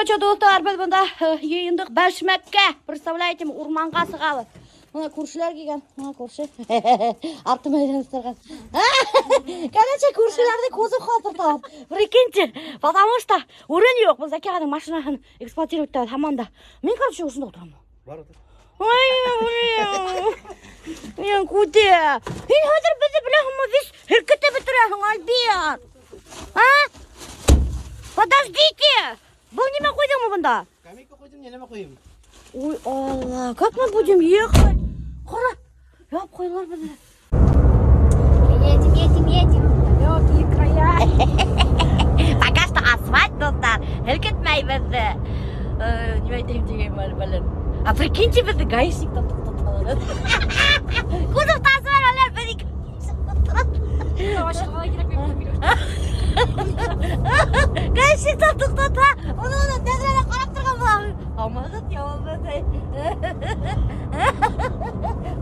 Короче, достар, біз бұнда үйіндік бәшмәкке, представляете, урманға сығалы. Мына көршілер келген, мына көрші. Артыма жөністірген. Короче, көршілерді көзі қатырталап. Прикиньте, потому что урын жоқ. Біз әкеғаның машинасын эксплуатировать етеді хаманда. Мен, короче, осында отырамын. Бар. Ой, мен көте. Мен қазір бізді біләхімі вес үркіті бітірәхің, Альбер. Подождите. Бұл неме қойдың мұ бұнда? Скамейка қойдым, неме қойым? Ой, Алла, как мы будем ехать? Қора, яп қойлар бізді. Едем. Далекие края. Пока что асфальт, достар. Үркітмей бізді. Не айтайым деген білін. А прикиньте, бізді гаишниктен тоқтаталар. Кузов тасы бар, олар бір екі. Гаишниктен тоқтата. Оны тәзірәне қарап тұрған болағын. Амағыт явалмадай.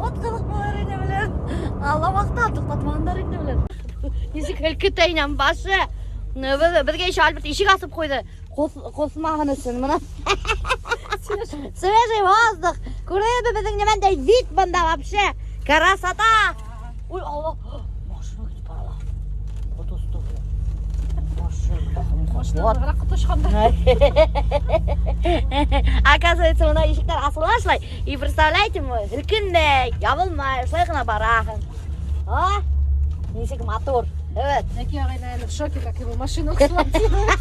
Отқылық болар еді білем. Алла вақтан тоқтатмағандар еді білем. Несік үлкітайнан башы. Бізге еще Альберт ешік асып қойды. Қосмағын үшін мұна. Свежий воздух. Көреді біздің немендей вид бұнда вообще. Красота. Ой, Алла. Машина кетіп барала. Отосты. Машина құтышқанда. Оказывается, мына ешіктер асылған шылай. И представляете, үлкіндей, ябылмай, шылайғына барағын. Несік мотор. Evet. Әке ағайын в шоке, как его машину эксплуатируют.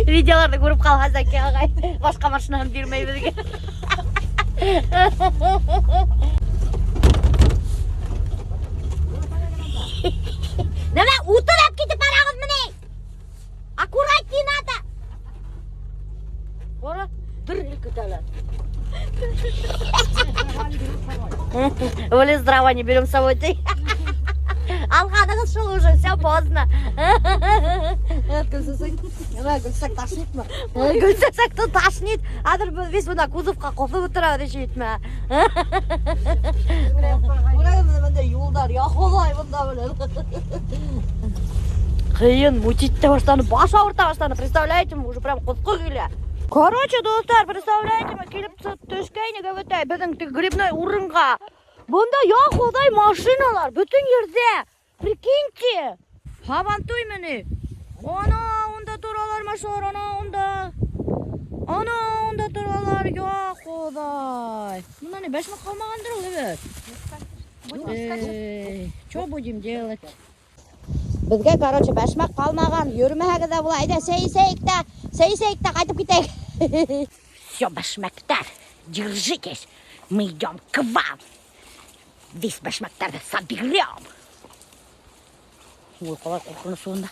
Видеоларды көріп қалған Әке ағай. Башқа машинасын бермей бізге. Неме, утырап кетіп барағыз міне. Аккуратней надо. Қора, дүр үлкітәлі. Оли здрава, не берем с собой. Алғаныңыз шыл уже, все поздно. Гүлсәк ташнит ма? Гүлсәк ташнит. Адыр весь бұна кузовқа қофы бұтырады шейтме. Өлегімді бұнда юлдар, яқолай бұнда біледі. Қиын, мутитті баштаны, баш ауырта баштаны, представляете, уже прям құтқы келе. Короче, достар, представляете, келіп төшкейнеге өтәй, біздің грибной урынға. Бұнда яқодай машиналар, бүтін ерде. Прикиньте. Хабантуй мені. Онда тұралар машалар, онда тұралар, яқодай. Мұнда не, бәшмі қалмағандыр ол, evet. Что будем делать? Бізге, короче, бәшмәк қалмаған, үрмәгі де бұлайды, сейсейікті қайтып кетейік. Все, бәшмәктер, держитесь, мы идем к вам. Весь бәшмәктерді соберем. Ой, қалай қорқыны сонда.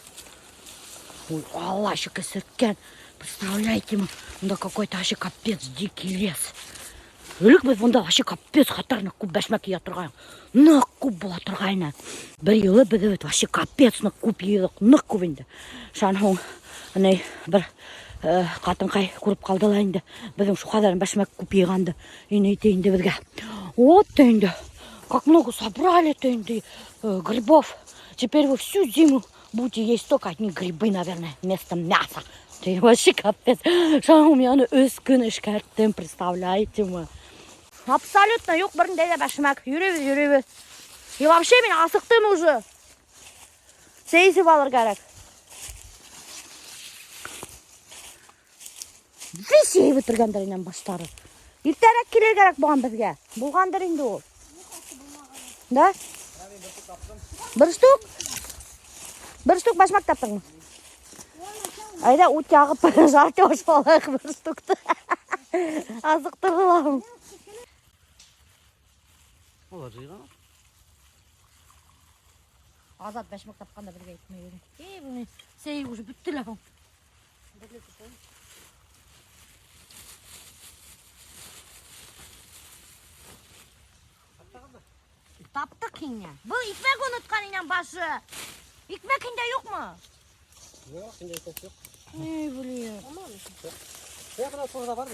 Ой, Алла, еще кесірткен. Представляете, мұнда какой-то вообще капец дикий лес. Өлік біз мұнда вообще капец қатарына көп бәшмәк ия тұрғайын. Нық көп бола тұрғайына. Бір елі бізді вообще капец нық көп едік, нық көп енді. Шанхың, бір қатын қай көріп қалдылайынды. Біздің шуқадарын бәшмәк көп еғанды. Енейтейінді бізге. Вот дейінді. Как много собрали грибов. Теперь вы всю зиму будете есть только одни грибы, наверное, вместо мяса. Это вообще капец. Что у меня өскін ішкәрттен, представляете мы? Абсолютно yok бірінде де бәшмәк. Юребіз. И вообще мен асықтым уже. Сейсіп алыр керек. Весей бітіргендер енен баштары. Иртәрек келер керек бұған бізге. Бұлғандыр енді ол. Да? Бір штук бәшмәк таптың мы? Айда ут жағып жарты ош балайық бір штукты. Азықтырылағым. Олар жиған? Азат бәшмәк тапқанда бірге етмей едім. Бұны сей уже бүттілі. Таптық кейіне. Бұл икмек ұнытқан енен башы. Икмекінде yok mu? Yok, şimdi ekmek yok. Ey блин. Ya buna sonra var mı?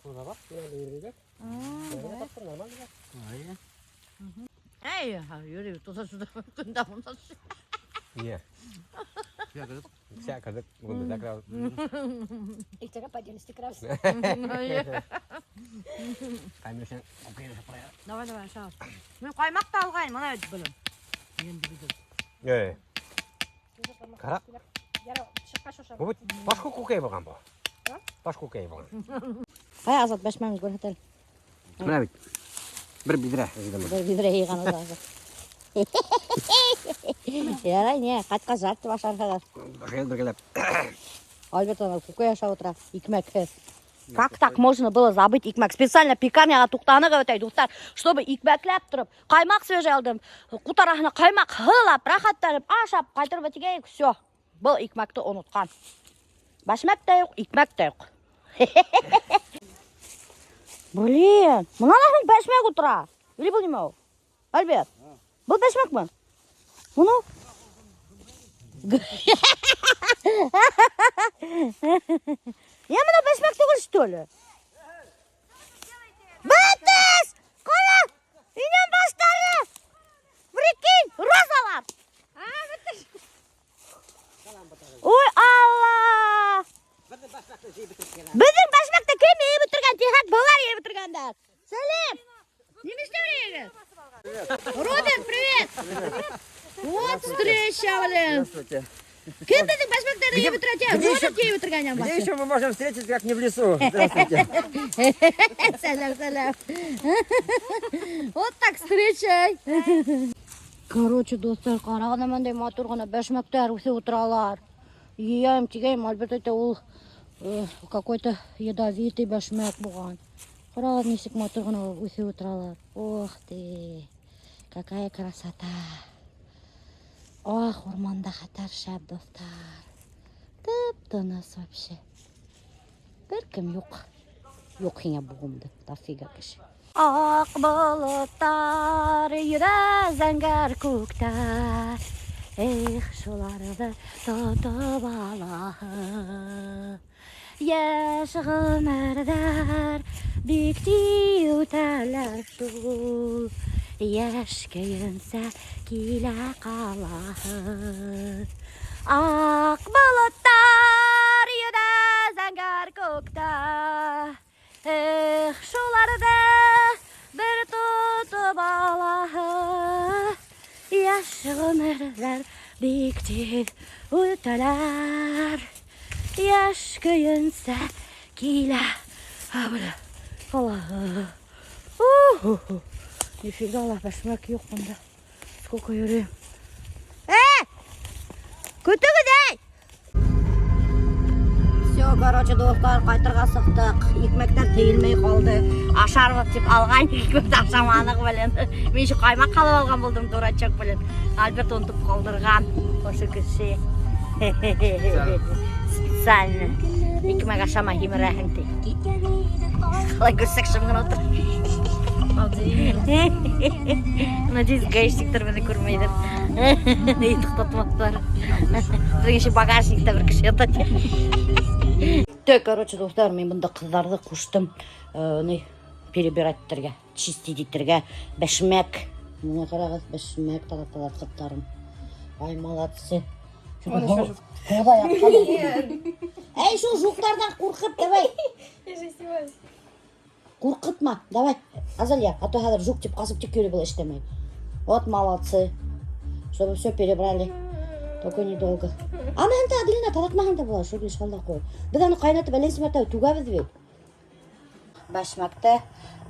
Sonra var. Yine de yürüyecek. Normal güzel. Ey, yürü, tuza şurada. Gündem ondan. Не. Вся кадык. Bunu tekrar. İhtira поделись, красиво. Kaymışın okuyun yapaya. Давай, давай, шал. Мен қаймақ та алғайын, мына білім. Енді білдім. Kara. Bu başka kokey bakan bu. Başka kokey bakan. Қай Азат бәшмәңіз көрсетелі. Mına bit. Bir bidre. Бір бидре иған Азат. Ярай, не, қайтқа жарты башарқаға. Başka bir gelip. Альберт, ана көкей аша отыра, икмәк. Как так можно было забыть икмәк? Специально пекарняға туқтаныға өтей, туқтар, чтобы икмәкләп тұрып, қаймақ свежий алдым, құтарахына қаймақ хылап, рахаттанып, ашап, қайтырып өтегейік, все. Бұл икмәкті ұнытқан. Бәшмәк та жоқ, икмәк та жоқ. Блин, мынанахың бәшмәк отыра. Или бұл неме ол? Альберт, бұл бәшмәк мі? Мұны? Я мына бәшмәк түгіл, что ли? Бәтіс! Қала! Инен бастары! Прикинь, розалар! Ой, Алла! Біздің бәшмәкті кем ей бітірген? Тихат болар ей бітіргендар. Сәлем! Немеште бірегіз? Роберт, привет! Вот встреча, блин! Кем біздің бәшмәктерді ей бітірген? Роберт ей бітірген. Где еще мы можем встретиться, как не в лесу? Здравствуйте. Сәлем, сәлем. Вот так встречай. Короче, достар, қарағына мандай матурғына бәшмәктер өсе отыралар. Ейем, тегейм, Альберт это ол какой-то ядовитый бәшмәк бұған. Қарағына несік матурғына өсе отыралар. Ох ты, какая красота. Ох, орманда қатар шәп, достар. Тып-тыныс вообще. Бір кім жоқ. Жоқ хиңа бұғымды, дофига кіші. Ақ бұлыттар, үйді зәңгәр көктар. Эх, шуларды тұтып алағы. Еш ғымырдар, бекти өтәлер шул. Еш күйінсә келе қалағы. Ақ бұлыттар, үйді зәңгәр көктар. Эх, шуларды бір тұтып алағы. Яш ғымырлар биіктеп өтәлер. Яш күйінсә келе қалағы. Нифига, бәшмәк жоқ мұнда. Сколько жүрем. Күтігідей! Все, короче, достар, қайтырға сықтық. Икмектер тейілмей қалды. Ашар болып деп алған икмекті ашаманық білін. Мен шу қаймақ қалып алған болдым, дурачок білін. Альберт онтып қалдырған. Осы күші. Специально. Икмек ашама химірәхін тей. Қалай көрсек шымғын отыр. Надеюсь, гаишниктер мені көрмейдір. Ей тұқтатматтар. Біргенше багажникта бір кіші етады. Так, короче, достар, мен бұнда қыздарды құштым перебирательтерге, чистительтерге, бәшмәк. Мына қарағыз, бәшмәк талап-талап қыптарым. Ай, молодцы. Қолдай аққалы. Әй, шо жуқтардан қорқып, давай. Қорқытма, давай. Азалия, а то қазір жук деп қасып тек көре бұл іштемей. Вот, молодцы. Чтобы все перебрали. Только недолго. Анағында Аделина таратмағанда бола, шо білеш қалда қой. Біз аны қайнатып әлен сімертау туға бізбек. Бәшмәкті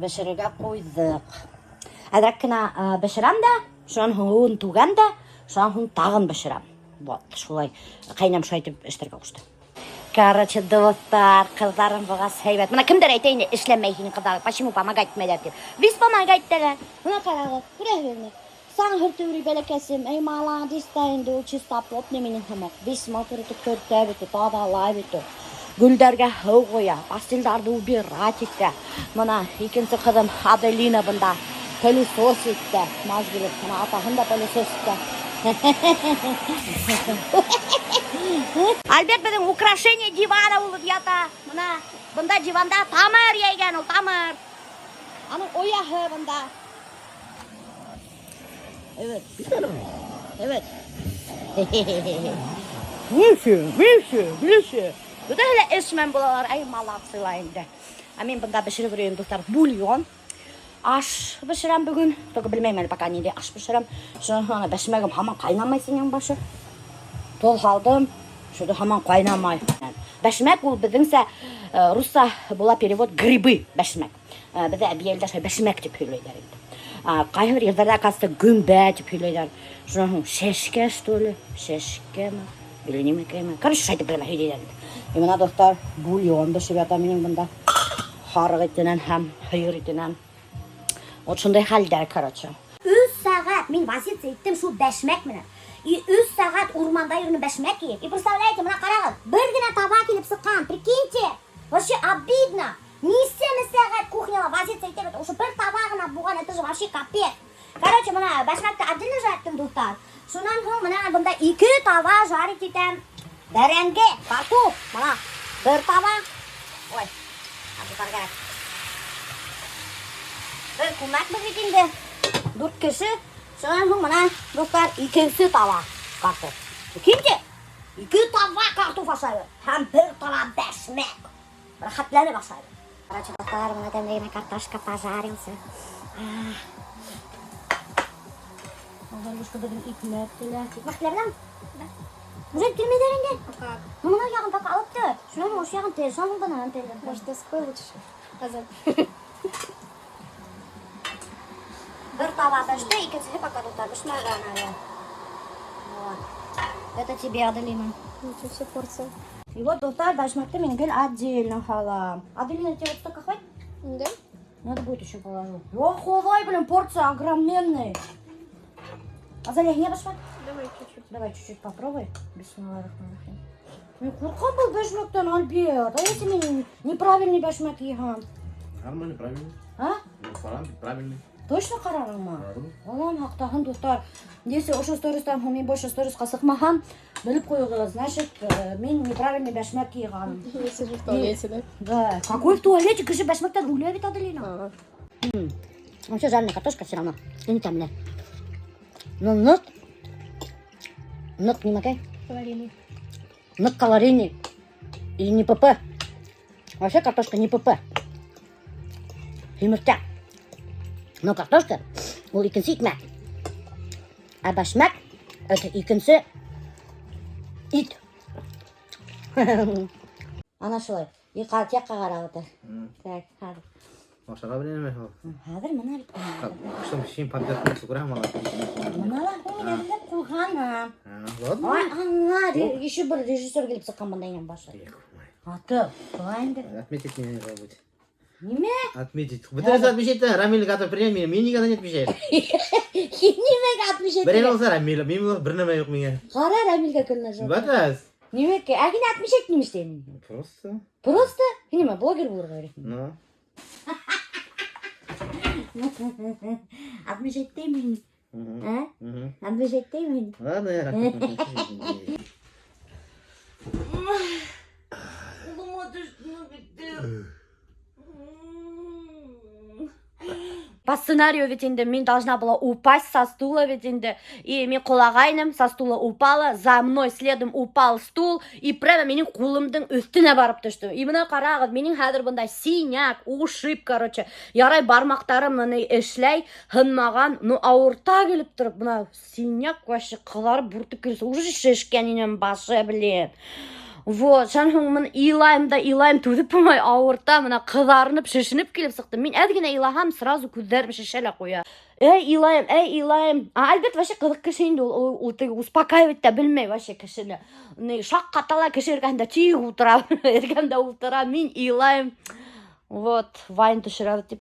бәшіріге қойдық. Әдірәккіна бәшірам да, шоған хуын туған да, шоған хуын тағын бәшірам. Вот, шолай қайнам шайтып іштерге құшты. Короче, достар, қыздарым бұғас хайбат. Мұна кімдер айтайын ішлемейхін қыздар, почему помогать мәлер деп. Біз помогать дәлі. Мұна қарағы, күрәк верні. Сан хыртыuri бәләкәсім, әй малаңды істайынды, ол чиста плотны менің хымақ. Бес матырыты көрті әбіті, тадалай біті. Гүлдерге хау қоя, пастилдарды убирать етті. Мұна екінші қызым Аделина бұнда пылесос етті. Маз біліп, мұна атағында пылесос етті. Альберт біздің украшение дивана болып ята. Мұна бұнда диванда тамыр ейген, ол тамыр. Аның ояғы бұнда. Evet. Evet. Bilse. Bu da hele esmen bulalar ay malaksılayında. Amin bunda pişirip veriyorum dostlar bulyon. Aş pişirem bugün. Toku bilmeyim ben baka neydi aş pişirem. Sonra beşmegim hemen kaynamayısın yan başı. Tol aldım. Şurada hemen kaynamay. Beşmek bu bizimse Rusça bula перевод грибы beşmek. Bize bir yerde beşmek deyip söylerler. Kayhır yazarlar kastı gümbə deyip söylerler. Şuna şeşke что ли? Şeşke mi? Или не mi? Короче, şaydı bilmem söylerler. Buna dostlar bulyon pişiriyor da benim bunda. Harıq etinen hem hayır etinen. O şunday halder короче. 3 saat men vazitsiya etdim shu bashmak bilan. 3 saat o'rmonda yurib bashmak yeb. Представляете, mana qarang, birgina tovoq kelib siqqan. Прикиньте. Вообще обидно. Не 7 saat кухняда vazitsiya etib, o'sha bir tovog'ini bo'lgan, это же вообще капец. Короче, mana bashmakni отдельно жарdim do'stlar. Shundan so'ng mana bunda 2 tovoq жарить etam. Daranga, kartof, mana bir tovoq. Voy. Abi qarang. Bir ko'mak birdingda 4 kishi. Shundan so'ng mana do'stlar 2 tovoq kartof. Ikkinchi 2 tovoq kartof ashadi. Ham bir tovoq bashmak. Rahatlanib ashadi. Короче, do'stlar, mana qanday kartoshka пожарился. Бабушка dedim ekmek bilan. Ekmek bilan? Уже kelmaydi endi. Mana yog'ini topa olibdi. Shuni o'sha yog'ini tersam bundan terdim. Может, скоро лучше. Azat. Bir tovoq pishdi, ikkinchisi пока do'stlar pishmagan hali. Вот. Это тебе, Аделина. Ничего себе порция. И вот до'stlar, башмакты men gel отдельно халам. Аделина, тебе вот столько хватит? Да. Надо будет еще положу. Ох, ой, блин, порция огроменная. Азалия, не башмак? Давай чуть-чуть. Давай чуть-чуть попробуй. Бисмиллахиррахманиррахим. Мен qo'rqib был bashmakdan Альберт. А если men неправильный bashmak yegam? Нормально, правильно. А? Правильный. Точно qararangmi? Allohning haqdag'in do'stlar. Если o'sha storiesdan men boshqa storiesga siqmag'am, bilib qo'yinglar. Значит, men неправильный bashmak yegam. Если же в туалете, да? Да. Какой в туалете? Киши bashmakdan ulayapti Adelina. Вообще жареная картошка все равно. Не там, да. Ну, нут не макай. Калорийный. Нут калорийный. И не ПП. Вообще картошка не ПП. Yumurta. Но картошка ол ikkinchi ekmek. А bashmak это ikkinchi it. Ana shulay. Yoqqa qarab o'tir. Так, hadi. Boshqa bilaman. Hozir mana Qishim pishim podgotовка ko'raman. Nimalar qo'yganlar qo'yganim. Ладно. Voy, anlar, еще bir rejissyor kelib chiqqan bundan ham boshqa. Atib, qo'yindi. Отметить мне надо будет. Nima? Отметить. Bitta narsa отмечать-то, Рамиль готов премия. Men nega не отмечаешь? Nimaga 67? Birini olsa Рамиль, men bir nima yo'q menga. Qara Ramilga ko'rinasan. Batas. Nimaga? Agina 67 nima ishlaydi? Просто. Просто? Nima, bloger bo'lib qo'ydi. Ну. 67 deyman. Ha? Угу. 67 deyman. Ладно, я По сценарию ведь мен должна была упасть со стула ведь и мен құлағайным, со стула упала, за мной следом упал стул и прямо менің қолымдың үстіне барып түсті. И мына қарағыз, менің хәзір бұндай синяк, ушиб, короче, ярай бармақтарым мыны эшләй, хынмаған, ну ауырта келіп тұрып, мына синяк вообще қыларып бүртіп келсе, уже шешкенінен башы, блин. Вот, шанхың мен илайым төзіп болмай ауырта, мына қызарынып, шешініп келіп сықты. Мен әдгене илахам, сразу көздерім шешелі қоя. Эй, илайым. Альберт вообще қызық кіші енді, ол успокаивать та білмей вообще кішіні. Шақ қатала кіші еркенде түйік ұлтыра, мен илайым. Вот, вайн түшіреді деп.